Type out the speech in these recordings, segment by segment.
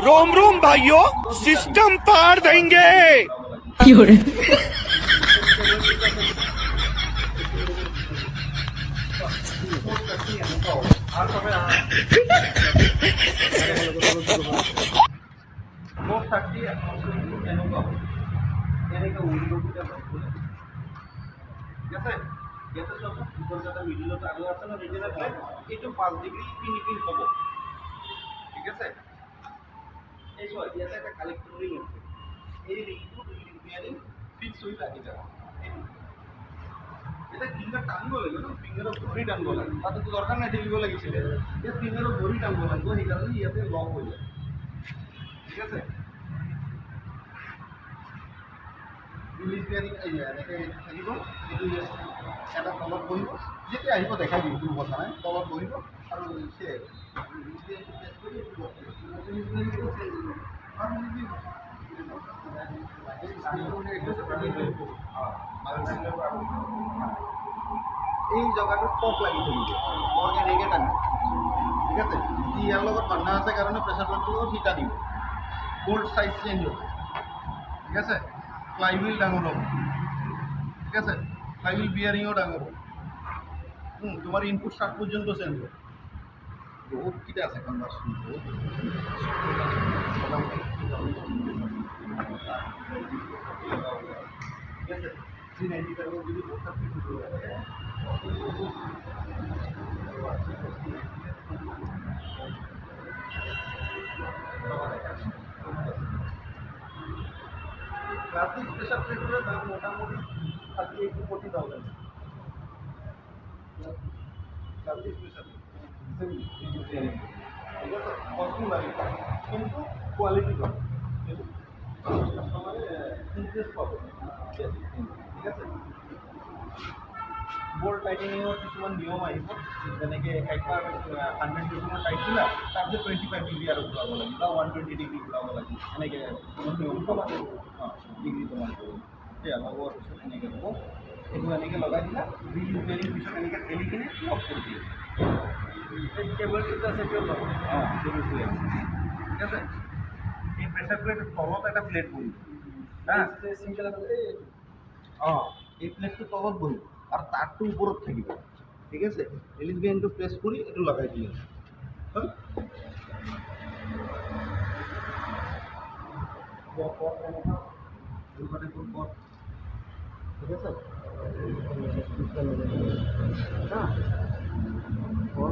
रोम रोम भाइयों, सिस्टम पार देंगे। এইটো 5 ডিগ্ৰী ইনক্ৰিজ হ'ব ঠিক আছে এই চোৱা ইয়াতে এটা কালেক্টৰ ৰিং আছে এই ৰিংটো বিয়াৰিং ফিক্স হৈ লাগি যাব এটা ফিংগাৰ টানিব লাগিব ন ফিংগাৰৰ ভৰি টানিব লাগিব তাতো দৰকাৰ নাই ঠেলিব লাগিছিলে এই ফিংগাৰৰ ভৰি টানিব লাগিব সেইকাৰণে ইয়াতে লক হৈ যায় ঠিক আছে ৰিলিজ বিয়াৰিং এনেকৈ থাকিব এইটো এটা তলত বহিব যেতিয়া আহিব দেখাই দিম কোনো কথা নাই তলত বহিব আৰু সে এই জেগাটোত পক লাগি থাকিব পক এনেকৈ টানি ঠিক আছে ইয়াৰ লগত বান্ধা আছে কাৰণে প্ৰেছাৰ প্লেটটোৰ লগত হিটা দিব বোল্ট চাইজ চেঞ্জ হ'ব ঠিক আছে ফ্লাইহুইল ডাঙৰ হ'ব ঠিক আছে ফ্লাইহুইল বিয়াৰিংও ডাঙৰ হ'ব তোমার ইনপুট স্টার্ট পর্যন্ত চেঞ্জ হবে বহুত কিটা আছে কনভার্সন ঠিক আছে 390 টাকা যদি ভোটটা ফিক্স করে ক্লাসিক প্রেসার প্লেটের দাম মোটামুটি 38,000 ক্লাসিক প্রেসার কস্টিং লাগে কিন্তু কোয়ালিটি পাবে কাস্টমারে ইন্টারেস্ট পাবে ঠিক আছে বোল্ট টাইটেনিংৰ কিছুমান নিয়ম আহিব যেনেকৈ একবাৰ 100 ডিগ্ৰী টাইট দিলা তাৰপিছত 25 ডিগ্ৰী আৰু ঘূৰাব লাগিব বা 120 ডিগ্ৰী ঘূৰাব লাগিব এনেকৈ নিয়ম ডিগ্ৰী তোমাৰ সেয়া লগোৱাৰ পিছত এনেকৈ হ'ব এইটো এনেকৈ লগাই দিলা ৰিলিজ বেৰিং পিছত এনেকৈ ঠেলি কিনে লক কৰি দিয়ে কেবলটো আছে কেবলটো ঠিক আছে এই প্ৰেছাৰ প্লেটৰ তলত এটা প্লেট বহিব এই প্লেটটো তলত বহিব আৰু তাৰটো ওপৰত থাকিব ঠিক আছে ৰিলিজ বেৰিংটো প্ৰেস কৰি এইটো লগাই দিলে ঠিক আছে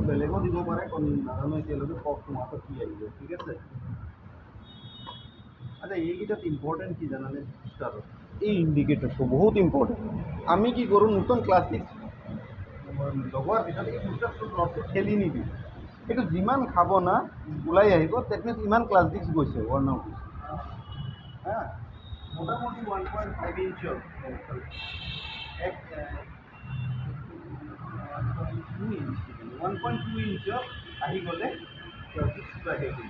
বেলেগো দিব পাৰে নাজানো এতিয়ালৈকে কক তোমাৰ হাতত কি আহিব ঠিক আছে আচ্ছা এইকেইটাত ইম্পৰ্টেণ্ট কি জানানে স্টাৰত এই ইণ্ডিকেটৰটো বহুত ইম্পৰ্টেণ্ট আমি কি কৰোঁ নতুন ক্লাছ 6 লগোৱাৰ পিছত এই বুষ্টাৰটো ব্লকটো ঠেলি নিদিওঁ এইটো যিমান খাব না ওলাই আহিব ডেট মিনছ ইমান ক্লাছ 6 গৈছে ৱাৰ্ণ আউট হা মোটামুটি 1.5 ইঞ্চৰ এক 1.2 ইঞ্চৰ আহি গ'লে ক্লাছ 6 আহি গ'ল